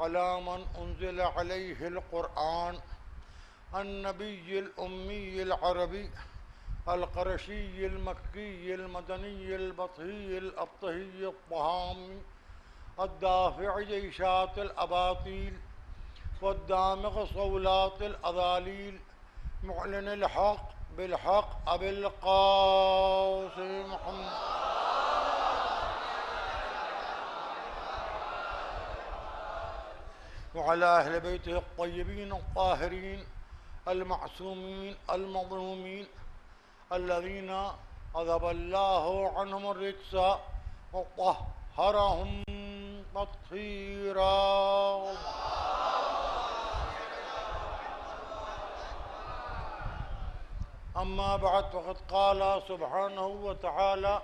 अला मन उन्ज़िल अलैहिल क़ुरआन अन्नबिय्यिल उम्मिय्यिल अरबी अल-क़रशिय्यिल मक्किय्यिल मदनिय्यिल बतिय्यिल अब्तहिय्यिल तहामी अद्दाफ़ि'i इशातिल अबातील वद्दामिग़ सौलातिल अदालील मुअलिनिल हक़ बिल हक़ अबिल क़ासिम मुहम्मद वअला अहले बैतिहि अत्तय्यबीन अत्ताहिरीन अल-मअसूमीन अल-मज़लूमीन अल्लज़ीना अज़हबल्लाहु अन्हुम अर्रिज्स व तह्हरहुम तत्हीरा। अम्मा बअद फ़क़द क़ाल सुब्हानहु व तआला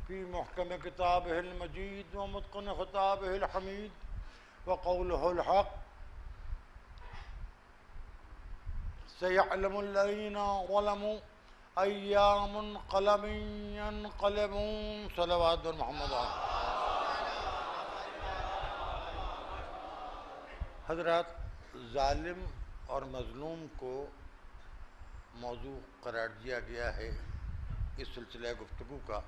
फ़ी मुहकम किताबिहिल मजीद व मुत्क़न ख़िताबिहिल हमीद व क़ौलुहुल हक़ सयअलमुल लज़ीना ज़लमू अय्या मुनक़लबिन यनक़लिबून। सलवात मुहम्मद। हज़रात, ज़ालिम और मज़लूम को मौजू करार दिया गया है इस सिलसिले गुफ्तगू का।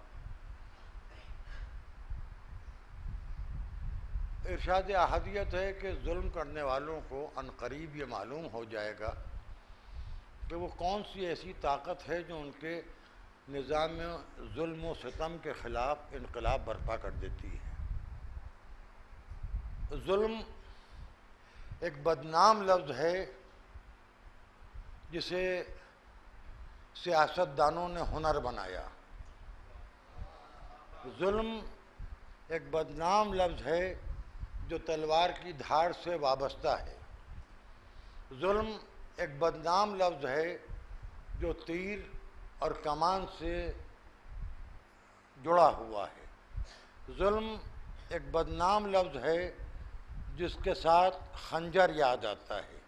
इरशाद अहदियत है कि जुल्म करने वालों को अनकरीब ये मालूम हो जाएगा कि वो कौन सी ऐसी ताकत है जो उनके निज़ाम जुल्म व सितम के ख़िलाफ़ इनकलाब बर्पा कर देती है। जुल्म एक बदनाम लफ्ज़ है जिसे सियासतदानों ने हुनर बनाया। जुल्म एक बदनाम लफ्ज़ है जो तलवार की धार से वाबस्ता है। जुल्म एक बदनाम लफ्ज़ है जो तीर और कमान से जुड़ा हुआ है। जुल्म एक बदनाम लफ्ज़ है जिसके साथ खंजर याद आता है।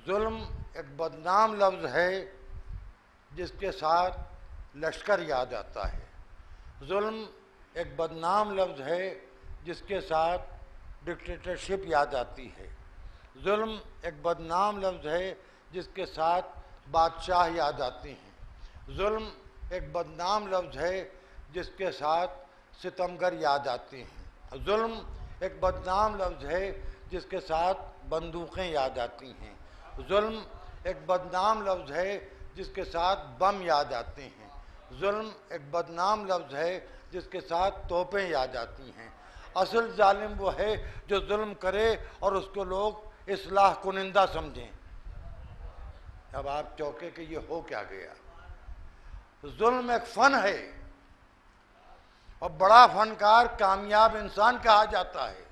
जुल्म एक बदनाम लफ्ज़ है जिसके साथ लश्कर याद आता है। जुल्म एक बदनाम लफ्ज़ है जिसके साथ डिक्टेटरशिप याद आती है। जुल्म एक बदनाम लफ्ज़ है जिसके साथ बादशाह याद आते हैं। जुल्म एक बदनाम लफ्ज़ है जिसके साथ सितमगर याद आते हैं। जुल्म एक बदनाम लफ्ज़ है जिसके साथ बंदूकें याद आती हैं। जुल्म एक बदनाम लफ्ज़ है जिसके साथ बम याद आते हैं। जुल्म एक बदनाम लफ्ज़ है जिसके साथ तोपें याद आती हैं। असल जालिम वो है जो जुल्म करे और उसको लोग इस्लाह कुनिंदा समझें। अब आप चौंके कि ये हो क्या गया। जुल्म एक फ़न है और बड़ा फनकार कामयाब इंसान कहा जाता है।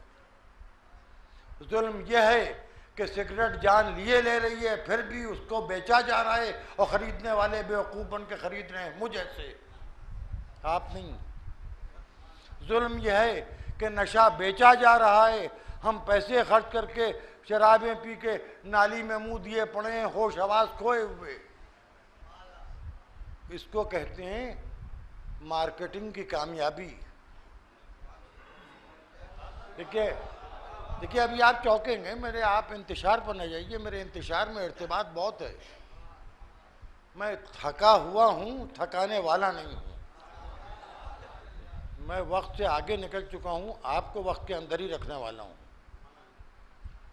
जुल्म यह है कि सिगरेट जान लिए ले रही है फिर भी उसको बेचा जा रहा है और ख़रीदने वाले बेवकूफ़ बन के ख़रीद रहे हैं, मुझ ऐसे, आप नहीं। जुल्म यह है कि नशा बेचा जा रहा है, हम पैसे खर्च करके शराबें पी के नाली में मुंह दिए पड़े हैं, होश आवास खोए हुए। इसको कहते हैं मार्केटिंग की कामयाबी। देखिए अभी आप चौंकेंगे, मेरे आप इंतशार पर न जाइए, मेरे इंतशार में इर्तिबात बहुत है। मैं थका हुआ हूँ, थकाने वाला नहीं हूँ। मैं वक्त से आगे निकल चुका हूँ, आपको वक्त के अंदर ही रखने वाला हूँ।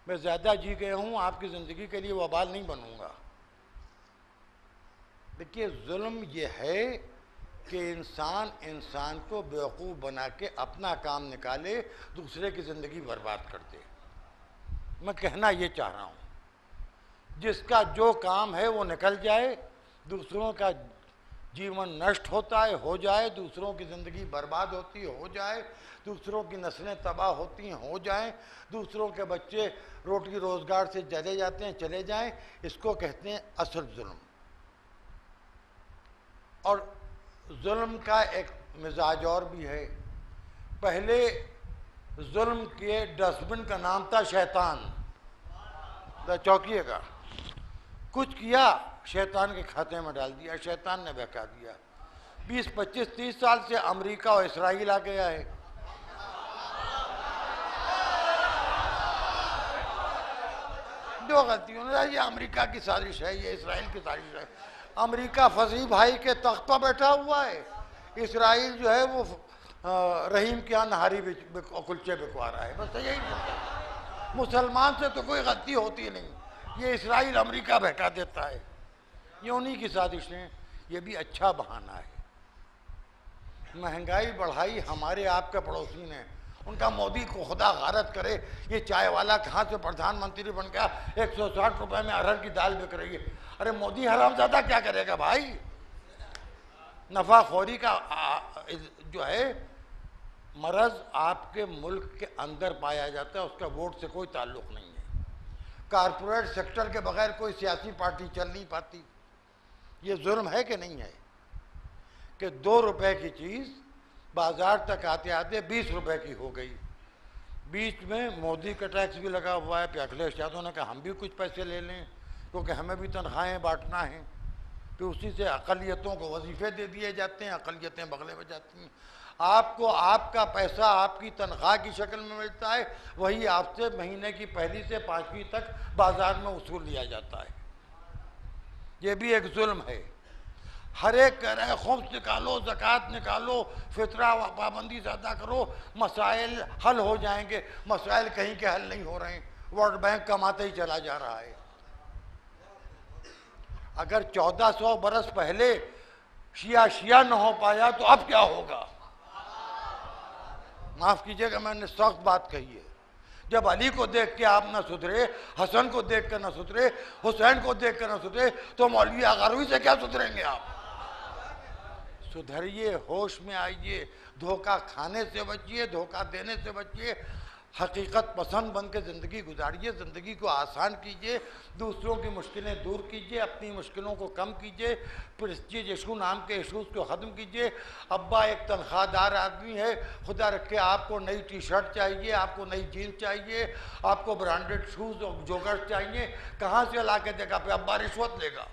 मैं ज़्यादा जी गया हूँ, आपकी ज़िंदगी के लिए वबाल नहीं बनूँगा। देखिए जुल्म ये है कि इंसान को बेवकूफ़ बना के अपना काम निकाले, दूसरे की ज़िंदगी बर्बाद कर दे। मैं कहना ये चाह रहा हूँ, जिसका जो काम है वो निकल जाए, दूसरों का जीवन नष्ट होता है हो जाए, दूसरों की ज़िंदगी बर्बाद होती है हो जाए, दूसरों की नस्लें तबाह होती हैं हो जाएं, दूसरों के बच्चे रोटी रोज़गार से चले जाते हैं चले जाएं, इसको कहते हैं असल जुल्म। और जुल्म का एक मिजाज और भी है। पहले जुल्म के डस्टबिन का नाम था शैतान। चौंकिएगा, कुछ किया शैतान के खाते में डाल दिया, शैतान ने बहका दिया। 20, 25, 30 साल से अमेरिका और इसराइल आ गया है। दो गलतियों ने, ये अमेरिका की साजिश है, ये इसराइल की साजिश है। अमेरिका फसी भाई के तख्त पर बैठा हुआ है, इसराइल जो है वो रहीम के यहाँ नहारी कुलचे बिकवा रहा है, बस यही है। मुसलमान से तो कोई गलती होती नहीं, ये इसराइल अमेरिका बहका देता है, ये उन्हीं की साजिशें। ये भी अच्छा बहाना है। महंगाई बढ़ाई हमारे आपके पड़ोसी ने, उनका मोदी को खुदा गारत करे, ये चाय वाला कहाँ से प्रधानमंत्री बन गया, 160 रुपए में अरहर की दाल बिक रही है। अरे मोदी हरामजादा क्या करेगा भाई, नफाखोरी का जो है मरज आपके मुल्क के अंदर पाया जाता है, उसका वोट से कोई ताल्लुक नहीं है। कारपोरेट सेक्टर के बगैर कोई सियासी पार्टी चल नहीं पाती। ये जुर्म है कि नहीं है कि 2 रुपए की चीज़ बाजार तक आते आते 20 रुपए की हो गई। बीच में मोदी का टैक्स भी लगा हुआ है, फिर अखिलेश यादव ने कहा हम भी कुछ पैसे ले लें क्योंकि हमें भी तनख्वाहें बांटना है। फिर उसी से अक़लियतों को वजीफे दे दिए जाते हैं, अक़लियतें बगले में जाती हैं। आपको आपका पैसा आपकी तनख्वाह की शक्ल में मिलता है, वही आपसे महीने की पहली से 5वीं तक बाजार में वसूल लिया जाता है। ये भी एक जुल्म है। हर एक कह रहे हैं खुम्स निकालो, ज़कात निकालो, फितरा पाबंदी से अदा करो, मसाइल हल हो जाएंगे। मसाइल कहीं के हल नहीं हो रहे हैं, वर्ल्ड बैंक कमाते ही चला जा रहा है। अगर 1400 बरस पहले शिया न हो पाया तो अब क्या होगा। माफ कीजिएगा मैंने सख्त बात कही है। जब अली को देख के आप ना सुधरे, हसन को देख कर ना सुधरे, हुसैन को देख कर ना सुधरे, तो मौलवी अगारवी से क्या सुधरेंगे आप। सुधरिए, होश में आइए, धोखा खाने से बचिए, धोखा देने से बचिए, हकीकत पसंद बन के ज़िंदगी गुजारिए, ज़िंदगी को आसान कीजिए, दूसरों की मुश्किलें दूर कीजिए, अपनी मुश्किलों को कम कीजिए, प्रेस्टीज इशू नाम के इशूज़ को ख़त्म कीजिए। अब्बा एक तनख्वाहदार आदमी है, खुदा रखे आपको नई टी शर्ट चाहिए, आपको नई जीन्स चाहिए, आपको ब्रांडेड शूज़ और जोगर्स चाहिए, कहाँ से ला के देगा। फिर अब्बा रिश्वत लेगा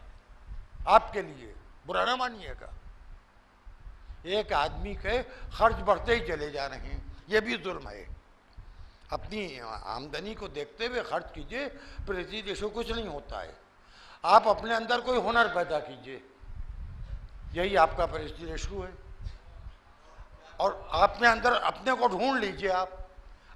आपके लिए, बुरा ना मानिएगा। एक आदमी के खर्च बढ़ते ही चले जा रहे हैं, ये भी जुल्म है। अपनी आमदनी को देखते हुए खर्च कीजिए, प्रेस्टीज इशू कुछ नहीं होता है। आप अपने अंदर कोई हुनर पैदा कीजिए, यही आपका प्रेस्टीज इशू है। और अपने अंदर अपने को ढूंढ लीजिए।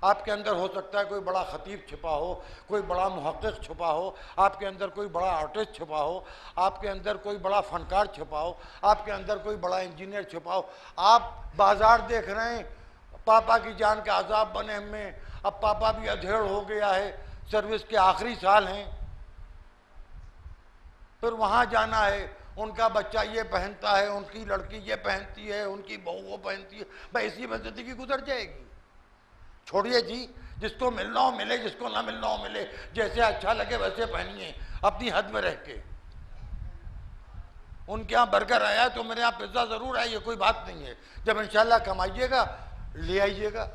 आपके अंदर हो सकता है कोई बड़ा खतीब छुपा हो, कोई बड़ा मुहक्किक छुपा हो, आपके अंदर कोई बड़ा आर्टिस्ट छुपा हो, आपके अंदर कोई बड़ा फनकार छुपा हो, आपके अंदर कोई बड़ा इंजीनियर छुपा हो। आप बाजार देख रहे हैं, पापा की जान के आज़ाब बने में, अब पापा भी अधेड़ हो गया है, सर्विस के आखिरी साल हैं, फिर वहाँ जाना है, उनका बच्चा ये पहनता है, उनकी लड़की ये पहनती है, उनकी बहू वो पहनती है, भाई इसी में ज़िंदगी गुजर जाएगी। छोड़िए जी, जिसको मिलना हो मिले, जिसको ना मिलना हो मिले, जैसे अच्छा लगे वैसे पहनिए, अपनी हद में रह के। उनके यहाँ बर्गर आया है तो मेरे यहाँ पिज्ज़ा ज़रूर है, ये कोई बात नहीं है। जब इंशाल्लाह कमाइएगा ले आइएगा,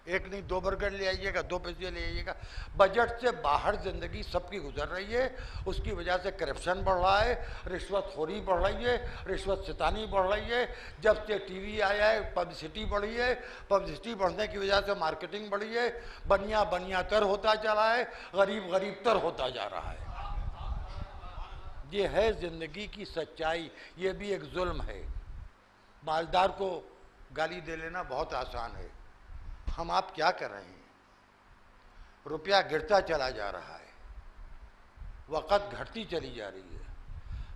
एक नहीं 2 बर्गर ले आइएगा, 2 पिज्जे ले आइएगा। बजट से बाहर ज़िंदगी सबकी गुजर रही है, उसकी वजह से करप्शन बढ़ रहा है, रिश्वतखोरी बढ़ रही है, रिश्वत सितानी बढ़ रही है। जब से टीवी आया है पब्लिसिटी बढ़ी है, पब्लिसिटी बढ़ने की वजह से मार्केटिंग बढ़ी है, बनिया तर होता जा रहा है, गरीब तर होता जा रहा है। ये है ज़िंदगी की सच्चाई, ये भी एक जुल्म है। मालदार को गाली दे लेना बहुत आसान है, हम आप क्या कर रहे हैं। रुपया गिरता चला जा रहा है, वक़्त घटती चली जा रही है।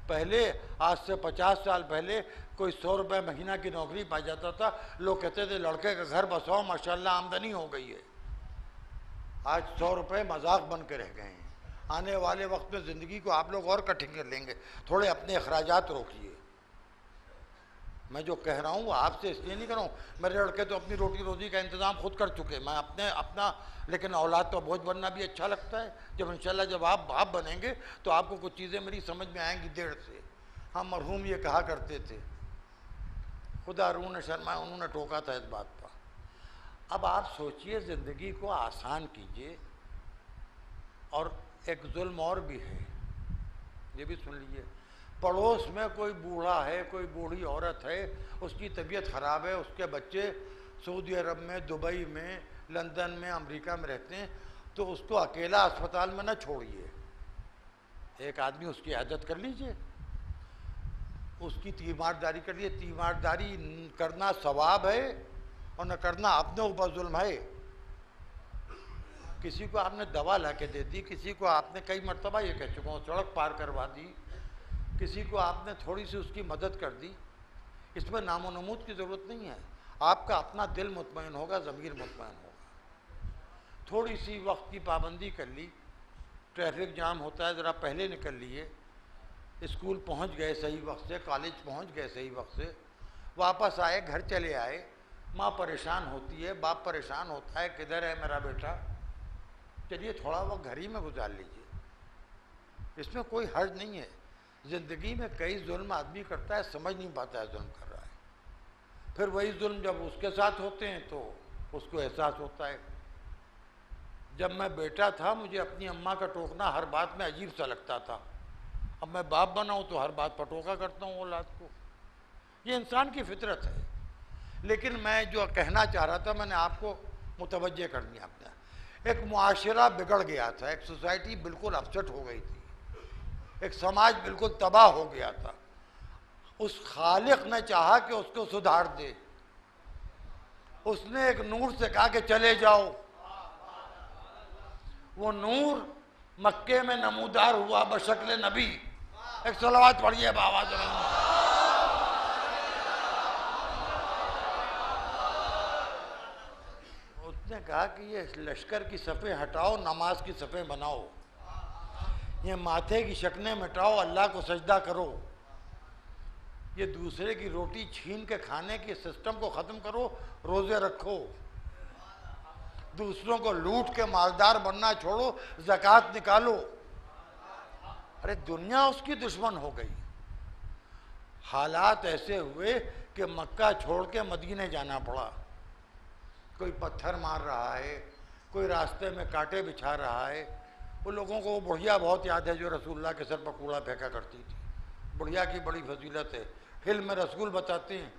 पहले आज से 50 साल पहले कोई 100 रुपये महीना की नौकरी पा जाता था, लोग कहते थे लड़के का घर बसाओ माशाल्लाह आमदनी हो गई है। आज 100 रुपये मजाक बन के रह गए हैं। आने वाले वक्त में ज़िंदगी को आप लोग और कठिन कर लेंगे, थोड़े अपने अखराजात रोकिए। मैं जो कह रहा हूँ वो आपसे इसलिए नहीं कर रहा हूँ, मेरे लड़के तो अपनी रोटी रोजी का इंतज़ाम खुद कर चुके, मैं अपना लेकिन औलाद तो बोझ बनना भी अच्छा लगता है। जब इंशाल्लाह जब आप बाप बनेंगे तो आपको कुछ चीज़ें मेरी समझ में आएंगी देर से। हम मरहूम ये कहा करते थे, खुदा रूह ने शर्माया, उन्होंने टोका था इस बात पर। अब आप सोचिए, ज़िंदगी को आसान कीजिए। और एक जुल्म और भी है, ये भी सुन लीजिए। पड़ोस में कोई बूढ़ा है, कोई बूढ़ी औरत है, उसकी तबीयत ख़राब है, उसके बच्चे सऊदी अरब में, दुबई में, लंदन में, अमेरिका में रहते हैं, तो उसको अकेला अस्पताल में न छोड़िए। एक आदमी उसकी आदत कर लीजिए, उसकी तीमारदारी कर लिए। तीमारदारी करना सवाब है और न करना अपने ऊपर जुल्म है। किसी को आपने दवा ला के दे दी, किसी को आपने कई मरतबा ये कह चुका हूँ सड़क पार करवा दी, किसी को आपने थोड़ी सी उसकी मदद कर दी, इसमें नामो नमूद की ज़रूरत नहीं है। आपका अपना दिल मुतमईन होगा, ज़मीर मुतमईन होगा। थोड़ी सी वक्त की पाबंदी कर ली, ट्रैफिक जाम होता है ज़रा पहले निकल लिए, स्कूल पहुंच गए सही वक्त से, कॉलेज पहुंच गए सही वक्त से, वापस आए, घर चले आए, माँ परेशान होती है, बाप परेशान होता है, किधर है मेरा बेटा, चलिए थोड़ा वक्त घर ही में गुजार लीजिए, इसमें कोई हर्ज नहीं है। ज़िंदगी में कई जुल्म आदमी करता है, समझ नहीं पाता है जुल्म कर रहा है, फिर वही जुल्म जब उसके साथ होते हैं तो उसको एहसास होता है। जब मैं बेटा था मुझे अपनी अम्मा का टोकना हर बात में अजीब सा लगता था, अब मैं बाप बना हूँ तो हर बात पर टोका करता हूँ औलाद को। ये इंसान की फितरत है। लेकिन मैं जो कहना चाह रहा था मैंने आपको मुतवज्जे कर दिया। अपना एक मुआशरा बिगड़ गया था, एक सोसाइटी बिल्कुल अपसेट हो गई थी, एक समाज बिल्कुल तबाह हो गया था। उस खालिक ने चाहा कि उसको सुधार दे, उसने एक नूर से कहा कि चले जाओ। वो नूर मक्के में नमूदार हुआ बशक्ल नबी। एक सलावत पढ़िए बाबा जरा। उसने कहा कि ये लश्कर की सफ़े हटाओ, नमाज की सफ़े बनाओ, ये माथे की शक्लें मिटाओ, अल्लाह को सजदा करो, ये दूसरे की रोटी छीन के खाने के सिस्टम को ख़त्म करो, रोज़े रखो, दूसरों को लूट के मालदार बनना छोड़ो, ज़कात निकालो। अरे दुनिया उसकी दुश्मन हो गई। हालात ऐसे हुए कि मक्का छोड़ के मदीने जाना पड़ा। कोई पत्थर मार रहा है, कोई रास्ते में कांटे बिछा रहा है। वो लोगों को वो बुढ़िया बहुत याद है जो रसूलुल्लाह के सर पर कूड़ा फेंका करती थी। बुढ़िया की बड़ी फजीलत है, फिल्म में रसूल बताते हैं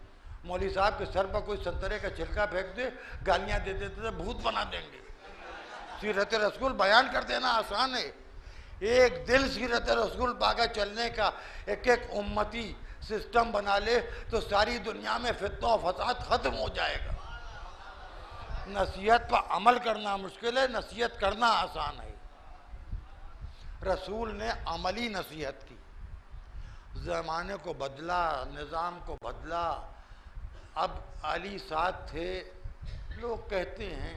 मौली साहब के सर पर कोई संतरे का छिलका फेंक दे, गालियां दे देते थे, भूत बना देंगे। सीरत रसूल बयान कर देना आसान है। एक दिल सीरत रसूल पाकर चलने का एक एक उम्मती सिस्टम बना ले तो सारी दुनिया में फितना और फसाद खत्म हो जाएगा। नसीहत पर अमल करना मुश्किल है, नसीहत करना आसान है। रसूल ने अमली नसीहत की, ज़माने को बदला, निज़ाम को बदला। अब अली साथ थे, लोग कहते हैं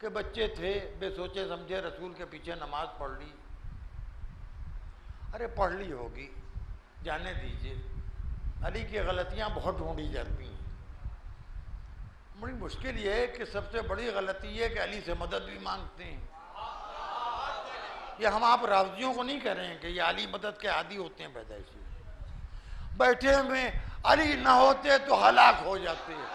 कि बच्चे थे, बेसोचे समझे रसूल के पीछे नमाज पढ़ ली। अरे पढ़ ली होगी, जाने दीजिए। अली की गलतियां बहुत ढूंढी जाती हैं। बड़ी मुश्किल ये है कि सबसे बड़ी गलती ये है कि अली से मदद भी मांगते हैं। ये हम आप रावजियों को नहीं कह रहे हैं कि ये अली मदद के आदी होते हैं पैदाइशी। बैठे में अली ना होते तो हलाक हो जाते हैं।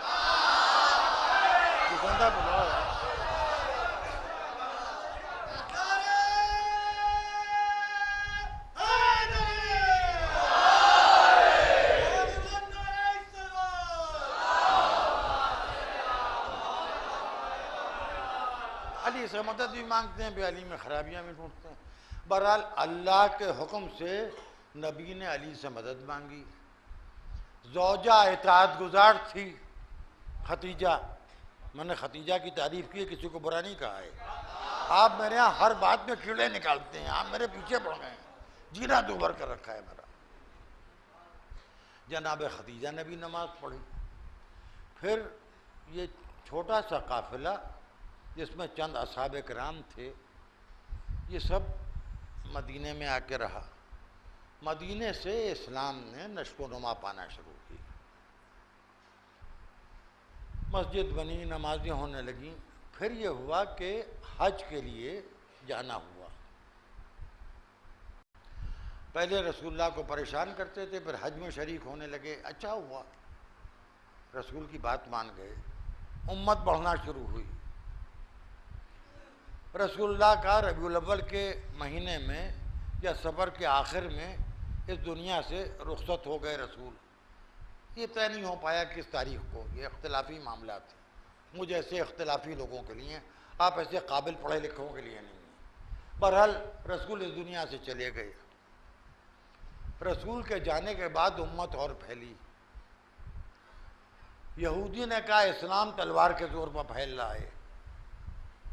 अली से मदद भी मांगते हैं, अली में खराबियां भी ढूंढते हैं। बहरहाल अल्लाह के हुक्म से नबी ने अली से मदद मांगी। ज़ौजा इताअत गुजार थी खतीजा। मैंने खतीजा की तारीफ की है, किसी को बुरा नहीं कहा है। आप मेरे यहाँ हर बात में कीड़े निकालते हैं, आप मेरे पीछे पड़ गए हैं, जीना दूभर कर रखा है मेरा। जनाब खतीजा ने भी नमाज पढ़ी। फिर ये छोटा सा काफिला जिसमें चंद असहाब किराम थे, ये सब मदीने में आके रहा। मदीने से इस्लाम ने नशो नुमा पाना शुरू की, मस्जिद बनी, नमाजें होने लगी। फिर ये हुआ कि हज के लिए जाना हुआ। पहले रसूलुल्लाह को परेशान करते थे, फिर हज में शरीक होने लगे। अच्छा हुआ, रसूल की बात मान गए, उम्मत बढ़ना शुरू हुई। रसूलुल्लाह का रबीउल अव्वल के महीने में या सफ़र के आखिर में इस दुनिया से रुखसत हो गए रसूल। ये तय नहीं हो पाया किस तारीख को, ये इख्तिलाफी मामला थे। मुझ ऐसे इख्तिलाफी लोगों के लिए, आप ऐसे काबिल पढ़े लिखों के लिए नहीं है। बहरहाल रसूल इस दुनिया से चले गए। रसूल के जाने के बाद उम्मत और फैली। यहूदी ने कहा इस्लाम तलवार के जोर पर फैल रहा है,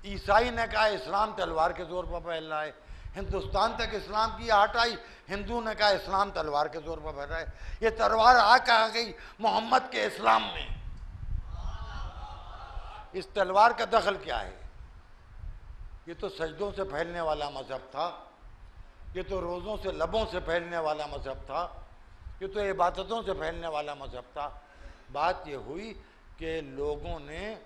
ईसाई ने कहा इस्लाम तलवार के जोर पर फैल रहा है, हिंदुस्तान तक इस्लाम की आहट आई, हिंदू ने कहा इस्लाम तलवार के जोर पर फैल रहा है। ये तलवार आ गई मोहम्मद के इस्लाम में। इस तलवार का दखल क्या है? ये तो सजदों से फैलने वाला मजहब था, ये तो रोज़ों से लबों से फैलने वाला मजहब था, ये तो इबादतों से फैलने वाला मजहब था। बात ये हुई कि लोगों ने,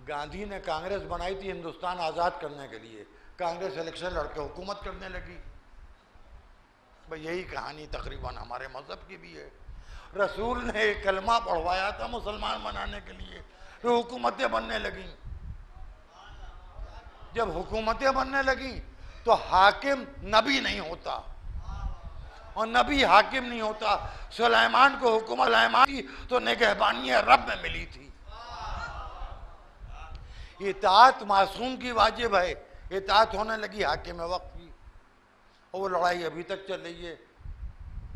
गांधी ने कांग्रेस बनाई थी हिंदुस्तान आज़ाद करने के लिए, कांग्रेस इलेक्शन लड़के हुकूमत करने लगी। भाई यही कहानी तकरीबन हमारे मजहब की भी है। रसूल ने एक कलमा पढ़वाया था मुसलमान बनाने के लिए, फिर हुकूमतें बनने लगीं। जब हुकूमतें बनने लगी तो हाकिम नबी नहीं होता, और नबी हाकिम नहीं होता। सुलेमान को हुकूमत सुलेमान थी तो निगहबानी रब में मिली थी। इताअत मासूम की वाजिब है, इताअत होने लगी हाकिम वक्त की, और वो लड़ाई अभी तक चल रही है।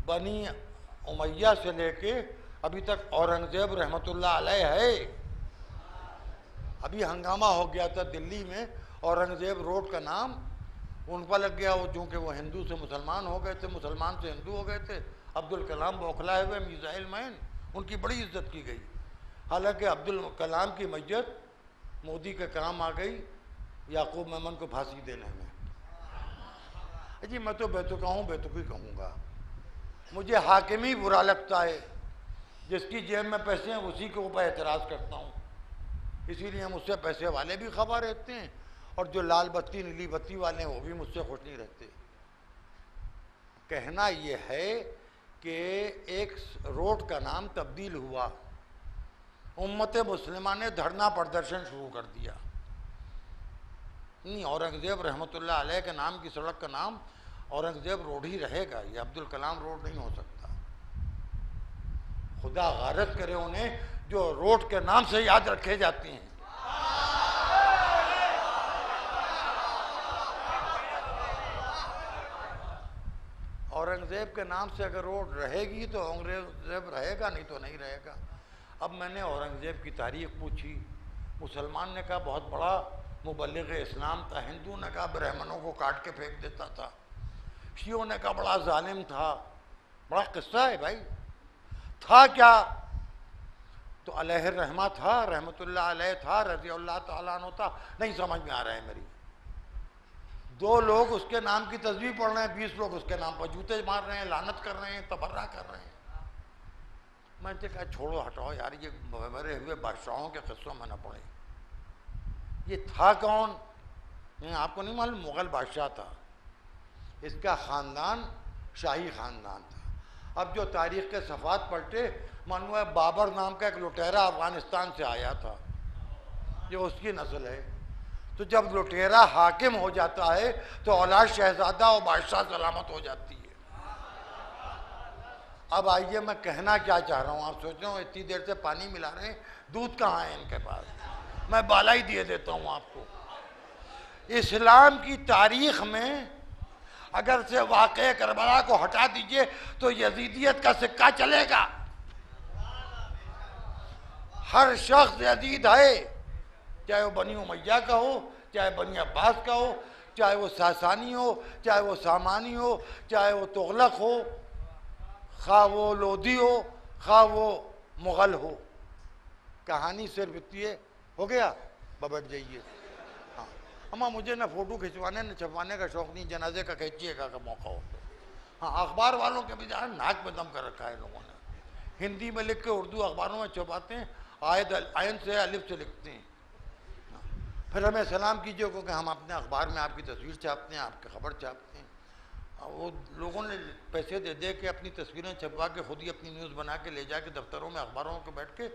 बनी उमैया से लेके अभी तक औरंगजेब रहमतुल्लाह अलैह है। अभी हंगामा हो गया था दिल्ली में, औरंगजेब रोड का नाम उन पर लग गया, वो चूँकि वो हिंदू से मुसलमान हो गए थे, मुसलमान से हिंदू हो गए थे। अब्दुल कलाम बौखलाए हुए मिसाइल मैन, उनकी बड़ी इज्जत की गई। हालांकि अब्दुल कलाम की मैयत मोदी के काम आ गई याकूब मेमन को फांसी देने में। जी मैं तो बेतुका हूँ, बेतुकी कहूँगा। मुझे हाकिमी बुरा लगता है, जिसकी जेब में पैसे हैं उसी के ऊपर एतराज़ करता हूँ। इसीलिए मुझसे पैसे वाले भी खफा रहते हैं, और जो लाल बत्ती नीली बत्ती वाले हैं वो भी मुझसे खुश नहीं रहते। कहना ये है कि एक रोड का नाम तब्दील हुआ, उम्मत मुस्लिमा ने धरना प्रदर्शन शुरू कर दिया। नहीं, औरंगजेब रहमतुल्लाह अलैह के नाम की सड़क का नाम औरंगजेब रोड ही रहेगा, ये अब्दुल कलाम रोड नहीं हो सकता। खुदा गारत करे उन्हें जो रोड के नाम से याद रखे जाते हैं। औरंगजेब के नाम से अगर रोड रहेगी तो औरंगजेब रहेगा, नहीं तो नहीं रहेगा। अब मैंने औरंगजेब की तारीख पूछी। मुसलमान ने कहा बहुत बड़ा मुबल्लिग इस्लाम था, हिंदू ने कहा ब्राह्मणों को काट के फेंक देता था, शियों ने कहा बड़ा जालिम था। बड़ा किस्सा है भाई। था क्या? तो अलैहि रहमा था, रहमतुल्लाह अलैह था, रज़ी अल्लाह तआला अन्हु था। नहीं समझ में आ रहा है मेरी। 2 लोग उसके नाम की तस्वीर पढ़ रहे हैं, 20 लोग उसके नाम पर जूते मार रहे हैं, लानत कर रहे हैं, तबर्रा कर रहे हैं। मैंने कहा छोड़ो हटाओ यार, ये मरे हुए बादशाहों के किस्सों में न पड़े। ये था कौन? आपको नहीं मालूम? मुग़ल बादशाह था। इसका ख़ानदान शाही ख़ानदान था। अब जो तारीख़ के सफ़ात पलटे, मालूम है बाबर नाम का एक लुटेरा अफ़गानिस्तान से आया था, ये उसकी नस्ल है। तो जब लुटेरा हाकिम हो जाता है तो औलाद शहजादा और बादशाह सलामत हो जाती है। अब आइए मैं कहना क्या चाह रहा हूँ। आप सोच रहे हो इतनी देर से पानी मिला रहे हैं, दूध कहाँ है इनके पास? मैं बाला ही दिए देता हूँ आपको। इस्लाम की तारीख में अगर से वाक़े करबला को हटा दीजिए तो यजीदियत का सिक्का चलेगा। हर शख्स यजीद है, चाहे वो बनी उमैया का हो, चाहे बनी अब्बास का हो, चाहे वो सासानी हो, चाहे वो सामानी हो, चाहे वो तुगलक हो, खा वो लोधी हो, खा वो मुग़ल हो। कहानी सिर्फ इतनी है। हो गया, बैठ जाइए। हाँ अम्मा, मुझे ना फ़ोटो खिंचवाने न छपवाने का शौक़ नहीं, जनाजे का खींचिएगा का मौका हो तो। हाँ अखबार वालों के भी जान नाक में दम कर रखा है लोगों ने। हिंदी में लिख के उर्दू अखबारों में छपाते हैं, आयन से अलिफ से लिखते हैं। फिर हमें सलाम कीजिए क्योंकि हम अपने अखबार में आपकी तस्वीर छापते हैं, आपकी खबर छापते हैं। वो लोगों ने पैसे दे दे के अपनी तस्वीरें छपवा के खुद ही अपनी न्यूज़ बना के ले जाके दफ्तरों में अखबारों के बैठ के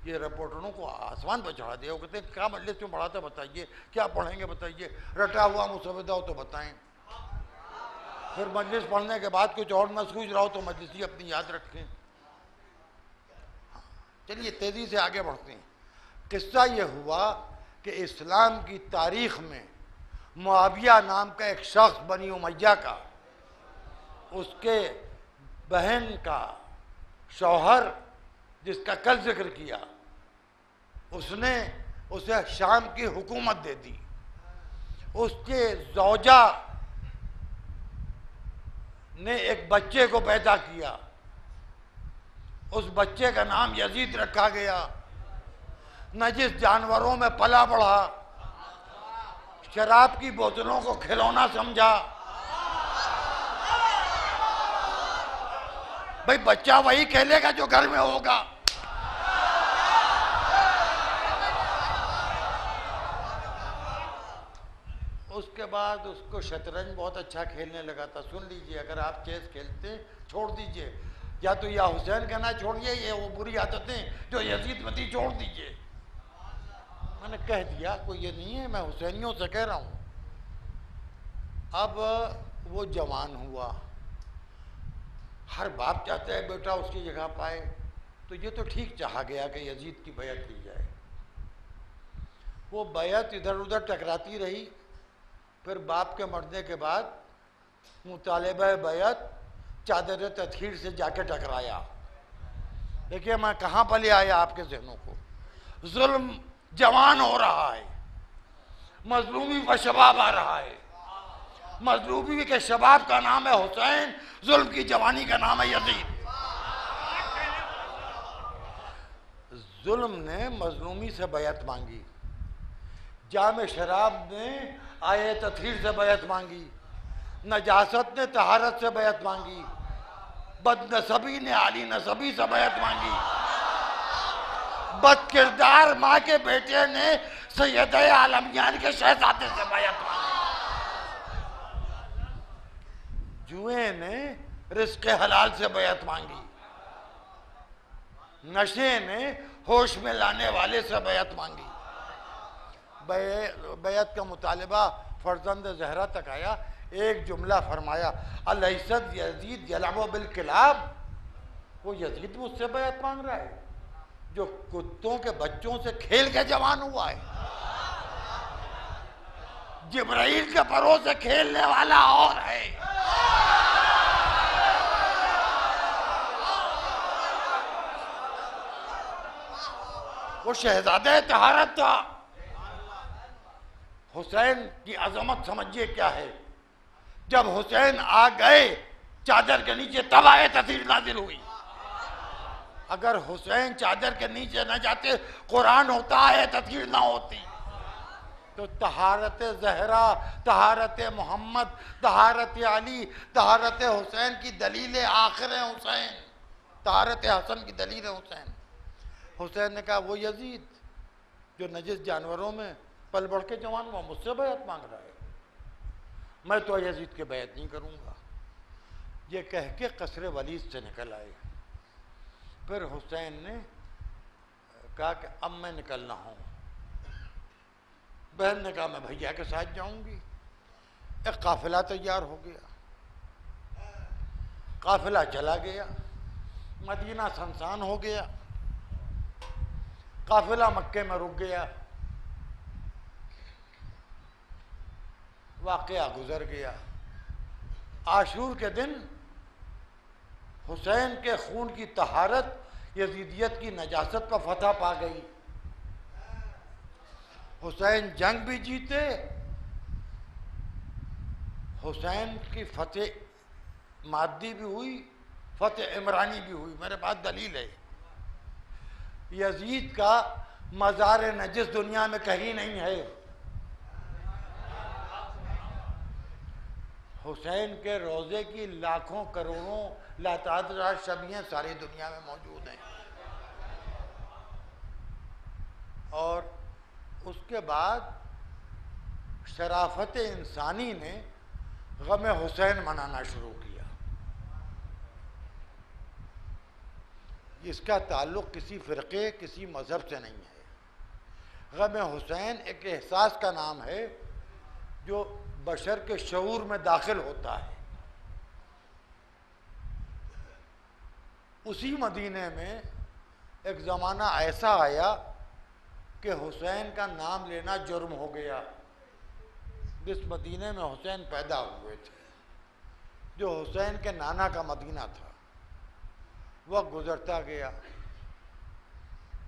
ये रिपोर्टरों को आसमान पर चढ़ा दिया। वो कहते हैं क्या मजलिस में पढ़ा था बताइए, क्या पढ़ेंगे बताइए, रटा हुआ मुसविदा हो तो बताएं। फिर मजलिस पढ़ने के बाद कुछ और न सूझ रहा हो तो मजलिस ही अपनी याद रखें। चलिए तेज़ी से आगे बढ़ते हैं। किस्सा ये हुआ कि इस्लाम की तारीख़ में मुआविया नाम का एक शख्स बनी उमैया का, उसके बहन का शौहर जिसका कल जिक्र किया, उसने उसे शाम की हुकूमत दे दी। उसके ज़ौजा ने एक बच्चे को पैदा किया, उस बच्चे का नाम यजीद रखा गया। नजिस जानवरों में पला बढ़ा, शराब की बोतलों को खिलौना समझा। भाई बच्चा वही खेलेगा जो घर में होगा। उसके बाद उसको शतरंज बहुत अच्छा खेलने लगा था। सुन लीजिए, अगर आप चेस खेलते छोड़ दीजिए, या तो या हुसैन कहना छोड़िए, ये वो बुरी आदतें जो यजीद में थी छोड़ दीजिए। मैंने कह दिया, कोई ये नहीं है, मैं हुसैनियों से कह रहा हूँ। अब वो जवान हुआ, हर बाप चाहता है बेटा उसकी जगह पाए, तो ये तो ठीक चाहा गया कि यजीद की बैयत ली जाए। वो बैयत इधर उधर टकराती रही। फिर बाप के मरने के बाद मुतालिबा बैयत चादर तत्हीर से जाके टकराया। देखिए मैं कहाँ पर ले आया आपके जहनों को। जुल्म जवान हो रहा है, मजलूमी का शबाब आ रहा है। मजलूमी के शबाब का नाम है हुसैन, जुल्म की जवानी का नाम है यजीद। जुल्म ने मजलूमी से बैयत मांगी, जाम शराब ने आये तथहीर से बैयत मांगी, नजासत ने तहारत से बैयत मांगी, बदनसबी ने आली नसबी से बैयत मांगी, बदकिरदार माँ के बेटे ने सैयद आलमियान के शहजादे से बैयत मांगी, जुए ने रिस्क हलाल से बैयत मांगी, नशे ने होश में लाने वाले से बैयत मांगी। बैयत का मुतालिबा फर्जंद जहरा तक आया। एक जुमला फरमाया, अलैसद यजीद यलअबु बिल किलाब, वो यजीद मुझसे बैयत मांग रहा है जो कुत्तों के बच्चों से खेल के जवान हुआ है। जिब्राइल के परों से खेलने वाला और है। वो शहजादे तहारत था। हुसैन की अजमत समझिए क्या है। जब हुसैन आ गए चादर के नीचे, तब आए तस्वीर नाजिल हुई। अगर हुसैन चादर के नीचे न जाते, कुरान होता है तस्वीर ना होती। तो तहारत जहरा, तहारत मोहम्मद, तहारत अली, तहारत हुसैन की दलील आखिर है हुसैन, तहारत हसन की दलील है हुसैन। हुसैन ने कहा, वो यजीद जो नजिस जानवरों में पल बढ़ के जवान हुआ, मुझसे बैयत मांग रहा है, मैं तो यजीद के बैयत नहीं करूंगा। ये कह के कसरे वलीद से निकल आए। फिर हुसैन ने कहा कि अब मैं निकलना हूं। बहन ने कहा, मैं भैया के साथ जाऊंगी। एक काफिला तैयार हो गया, काफिला चला गया, मदीना सुनसान हो गया, काफिला मक्के में रुक गया। वाकया गुजर गया। आशूर के दिन हुसैन के खून की तहारत यजीदियत की नजासत पर फतह पा गई। हुसैन जंग भी जीते, हुसैन की फतेह मादी भी हुई, फतेह इमरानी भी हुई। मेरे पास दलील है। यजीद का मज़ार नजिस दुनिया में कहीं नहीं है। हुसैन के रोज़े की लाखों करोड़ों लातादाद शबियाँ सारी दुनिया में मौजूद हैं। और उसके बाद शराफत इंसानी ने गम हुसैन मनाना शुरू किया। इसका ताल्लुक़ किसी फ़िरक़े, किसी मज़हब से नहीं है। गम हुसैन एक एहसास का नाम है जो बशर के शऊर में दाखिल होता है। उसी मदीने में एक ज़माना ऐसा आया कि हुसैन का नाम लेना जुर्म हो गया। जिस मदीने में हुसैन पैदा हुए थे, जो हुसैन के नाना का मदीना था, वह गुजरता गया।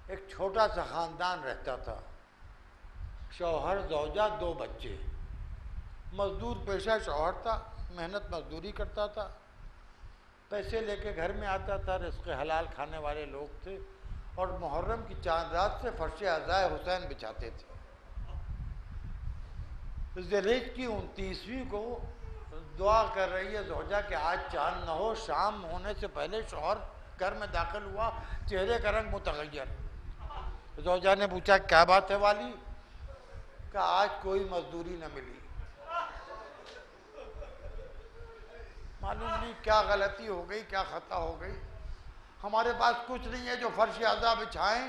एक छोटा सा ख़ानदान रहता था, शौहर, ज़ौजा, 2 बच्चे। मजदूर पेशा शौहर था, मेहनत मजदूरी करता था, पैसे लेके घर में आता था, रिज़्क़ हलाल खाने वाले लोग थे। और मुहर्रम की चांद रात से फर्श अज़ाए हुसैन बिछाते थे। ज़िलहिज की 29वीं को दुआ कर रही है ज़ौजा कि आज चांद न हो। शाम होने से पहले शौहर घर में दाखिल हुआ, चेहरे का रंग मुतग़य्यर। ज़ौजा ने पूछा क्या बात है वाली? कि आज कोई मजदूरी न मिली। मालूम नहीं क्या गलती हो गई, क्या खता हो गई। हमारे पास कुछ नहीं है जो फर्श अज़ा बिछाएं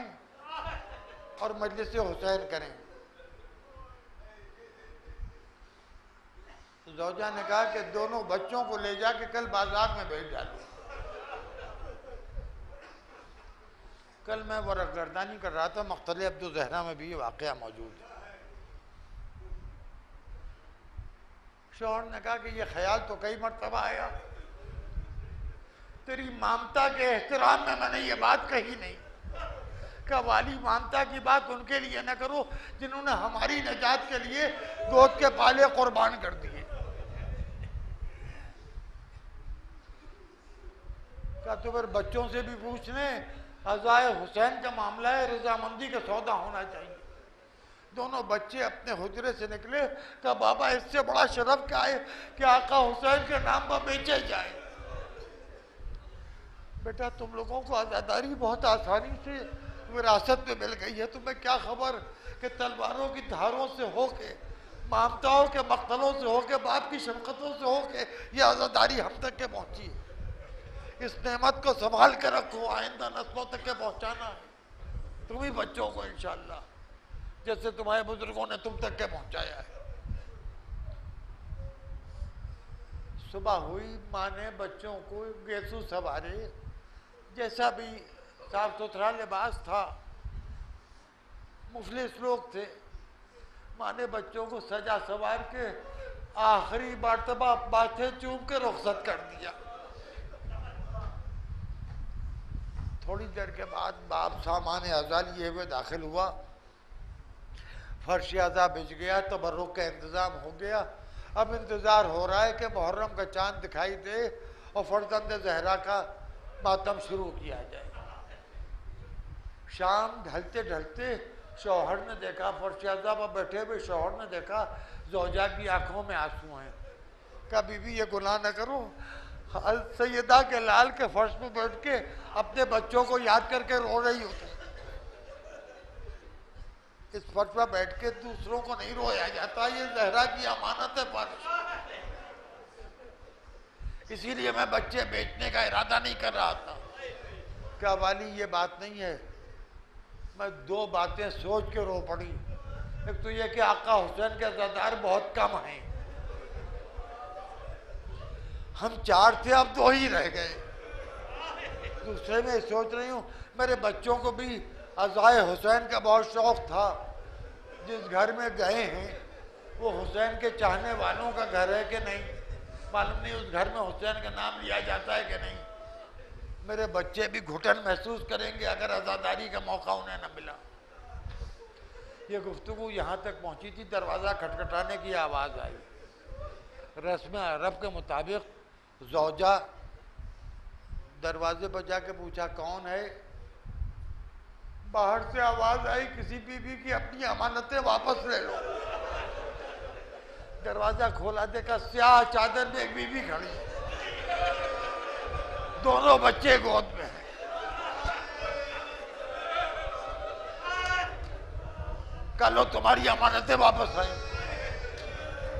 और मजलिस हुसैन करें। ज़ौजा ने कहा कि दोनों बच्चों को ले जाके कल बाजार में भेज डालो। कल मैं वरगर्दानी कर रहा था, मक़तल अब्दुल ज़हरा में भी ये वाक़या मौजूद है। शौहर ने कहा कि ये ख्याल तो कई मरतबा आया, तेरी ममता के एहतराम में मैंने ये बात कही नहीं। का वाली, ममता की बात उनके लिए न करो जिन्होंने हमारी निजात के लिए गोद के पाले कुर्बान कर दिए। क्या तो फिर बच्चों से भी पूछ लें, अज़ाए हुसैन का मामला है, रजामंदी का सौदा होना चाहिए। दोनों बच्चे अपने हुजरे से निकले, कहा बाबा इससे बड़ा शरफ क्या है कि आका हुसैन के नाम पर बेचे जाए। बेटा तुम लोगों को आज़ादारी बहुत आसानी से विरासत में मिल गई है, तुम्हें क्या खबर कि तलवारों की धारों से होके, ममताओं के मक्तलों से होके, बाप की शफकतों से होके ये आज़ादारी हम तक के पहुंची है। इस नेमत को संभाल कर रखो, आइंदा नस्लों तक के पहुंचाना है तुम ही बच्चों को इंशाअल्लाह, जैसे तुम्हारे बुजुर्गों ने तुम तक के पहुंचाया है। सुबह हुई, माँ ने बच्चों को गेसू सवारे, जैसा भी साफ सुथरा लिबास था, मुफलिस लोग थे। माँ ने बच्चों को सजा सवार के आखिरी मर्तबा माथे चूम के रुखसत कर दिया। थोड़ी देर के बाद बाप सामान अज़ा लिए हुए दाखिल हुआ। फर्श अज़ा बिछ गया, तबर्रुक का इंतज़ाम हो गया। अब इंतज़ार हो रहा है कि मुहर्रम का चांद दिखाई दे और फर्जंद ज़हरा का मातम शुरू किया जाए। शाम ढलते ढलते शौहर ने देखा, फर्श अज़ा पर बैठे हुए शौहर ने देखा ज़ौजा की आंखों में आंसू हैं। कहा बीबी ये गुनाह न करो, सैयदा के लाल के फर्श पे बैठ के अपने बच्चों को याद करके रो रही हो। इस फर्श पर बैठ के दूसरों को नहीं रोया जाता, ये ज़हरा की अमानत है फर्श। इसीलिए मैं बच्चे बेचने का इरादा नहीं कर रहा था। क्या वाली ये बात नहीं है, मैं 2 बातें सोच के रो पड़ी। एक तो ये कि आका हुसैन के अज़ादार बहुत कम हैं, हम 4 थे अब 2 ही रह गए। दूसरे में सोच रही हूँ मेरे बच्चों को भी अज़ाए हुसैन का बहुत शौक़ था। जिस घर में गए हैं वो हुसैन के चाहने वालों का घर है कि नहीं मालूम नहीं, उस घर में हुसैन का नाम लिया जाता है कि नहीं। मेरे बच्चे भी घुटन महसूस करेंगे अगर आज़ादारी का मौका उन्हें न मिला। ये गुफ्तगू यहाँ तक पहुँची थी, दरवाज़ा खटखटाने की आवाज़ आई। रस्म अरब के मुताबिक ज़ौजा दरवाजे पर जाके पूछा कौन है। बाहर से आवाज आई किसी बीबी की अपनी अमानतें वापस ले लो। दरवाजा खोला, देखा स्याह चादर में एक बीबी खड़ी, दोनों बच्चे गोद में हैं। कल लो तुम्हारी अमानतें वापस आई।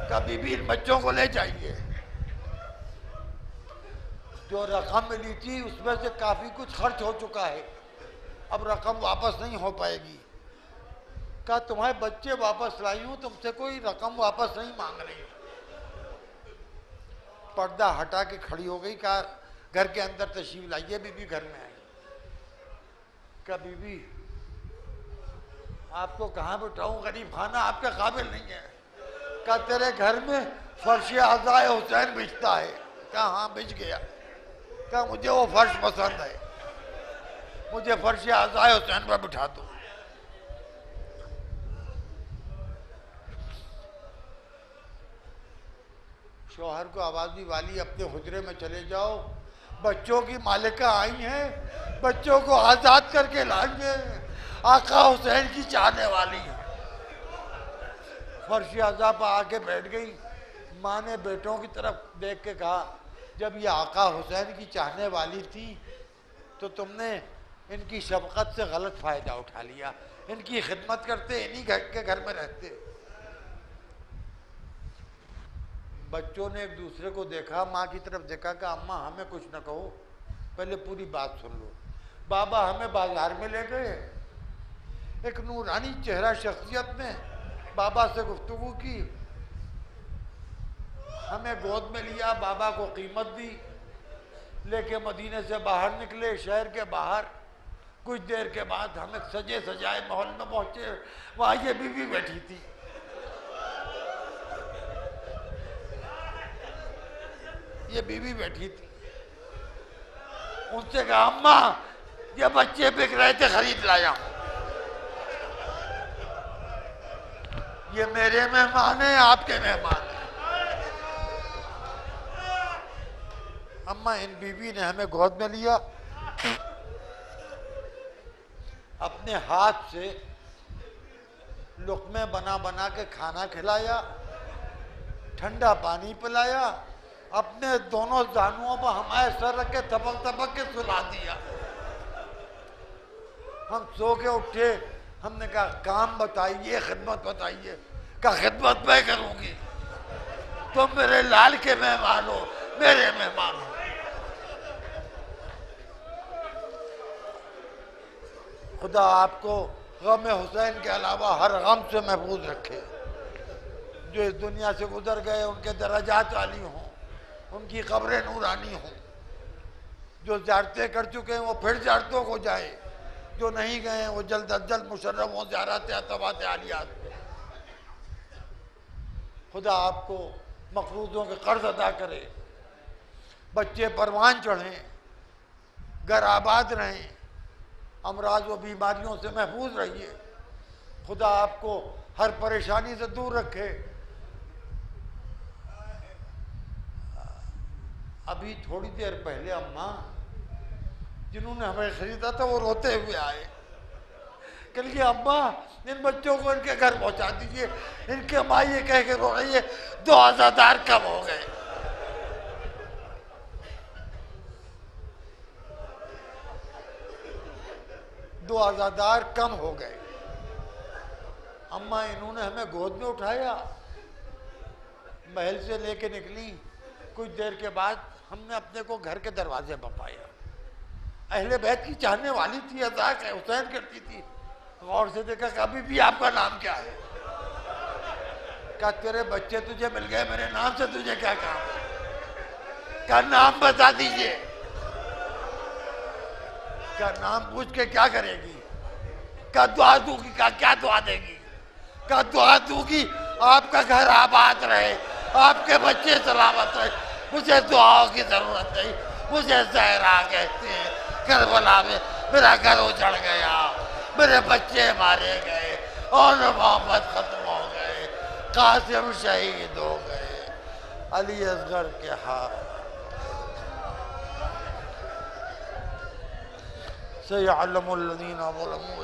कहा बीबी इन बच्चों को ले जाइए। जो रकम मिली थी उसमें से काफी कुछ खर्च हो चुका है, अब रकम वापस नहीं हो पाएगी। कहा तुम्हारे बच्चे वापस लाई हूं, तुमसे कोई रकम वापस नहीं मांग रही। पर्दा हटा के खड़ी हो गई। कहा घर के अंदर तशरीफ लाइए। बीबी घर में आई। कहा बीबी आपको कहाँ बिठाऊं, गरीब खाना आपके काबिल नहीं है। कहा तेरे घर में फर्श आज़ाए हुसैन बिछता है? कहा हाँ बिछ गया। कहा मुझे वो फर्श पसंद है, मुझे फर्श आज़ाए हुसैन पर बिठा दो। शौहर को आवाज दी वाली अपने हुजरे में चले जाओ, बच्चों की मालिका आई हैं, बच्चों को आजाद करके लाएंगे, आका हुसैन की चाहने वाली है। फर्श आज़ा पर आके बैठ गई। माँ ने बेटों की तरफ देख के कहा जब ये आका हुसैन की चाहने वाली थी तो तुमने इनकी शफकत से गलत फायदा उठा लिया, इनकी खिदमत करते, इन्हीं घर के घर में रहते। बच्चों ने एक दूसरे को देखा, माँ की तरफ देखा कि अम्मा हमें कुछ न कहो, पहले पूरी बात सुन लो। बाबा हमें बाजार में ले गए, एक नूरानी चेहरा शख्सियत ने बाबा से गुफ्तगू की, हमें गोद में लिया, बाबा को कीमत दी, लेके मदीने से बाहर निकले, शहर के बाहर। कुछ देर के बाद हम एक सजे सजाए माहौल में पहुंचे, वहां ये बीवी बैठी थी। ये बीवी बैठी थी। उनसे कहा अम्मा ये बच्चे बिक रहे थे, खरीद लाया हूं। ये मेरे मेहमान हैं, आपके मेहमान हैं। अम्मा इन बीवी ने हमें गोद में लिया, अपने हाथ से लुक़्मे बना बना के खाना खिलाया, ठंडा पानी पिलाया, अपने दोनों जानुओं पर हमारे सर रख के थपक थपक के सुला दिया। हम सो के उठे, हमने कहा काम बताइए, खिदमत बताइए। कहा खिदमत मैं करूंगी, तुम मेरे लाल के मेहमान हो, मेरे मेहमान हो। खुदा आपको गम हुसैन के अलावा हर गम से महफूज रखे। जो इस दुनिया से गुजर गए उनके दर्जात वाली हों, उनकी कब्रें नूरानी हों। जो ज़ियारतें कर चुके हैं वो फिर ज़ियारतों को जाए, जो नहीं गए हैं वो जल्द अज जल्द मुशर्रफ हों ज़ियारत अतवात आलियात। खुदा आपको मक़रूज़ों के कर्ज अदा करे, बच्चे परवान चढ़ें, घर आबाद रहें, अमराज व बीमारियों से महफूज रहिए। खुदा आपको हर परेशानी से दूर रखे। अभी थोड़ी देर पहले अम्मा जिन्होंने हमें खरीदा था वो रोते हुए आए, कहिए अम्मा इन बच्चों को इनके घर पहुंचा दीजिए, इनके माँ ये कह के रो रही है 2 आज़ादार कम हो गए। दो आज़ादार कम हो गए। अम्मा इन्होंने हमें गोद में उठाया, महल से लेके निकली। कुछ देर के बाद हमने अपने को घर के दरवाजे पर पाया। अहले बैत की चाहने वाली थी, अज़ा हुसैन करती थी। गौर से देखा कि अभी भी आपका नाम क्या है? क्या तेरे बच्चे तुझे मिल गए, मेरे नाम से तुझे क्या काम? क्या नाम बता दीजिए। क्या नाम पूछ के क्या करेगी? क्या दुआ दूंगी? क्या दुआ देगी? क्या दुआ दूंगी आपका घर आबाद रहे, आपके बच्चे सलामत रहे। मुझे दुआओं की जरूरत नहीं। मुझे ज़हरा कहते हैं, करबला में मेरा घर उजड़ गया, मेरे बच्चे मारे गए और मोहम्मद खत्म हो गए, कासिम शहीद हो गए, अली असगर के हाथ सयअलमुल्लज़ीना ज़लमू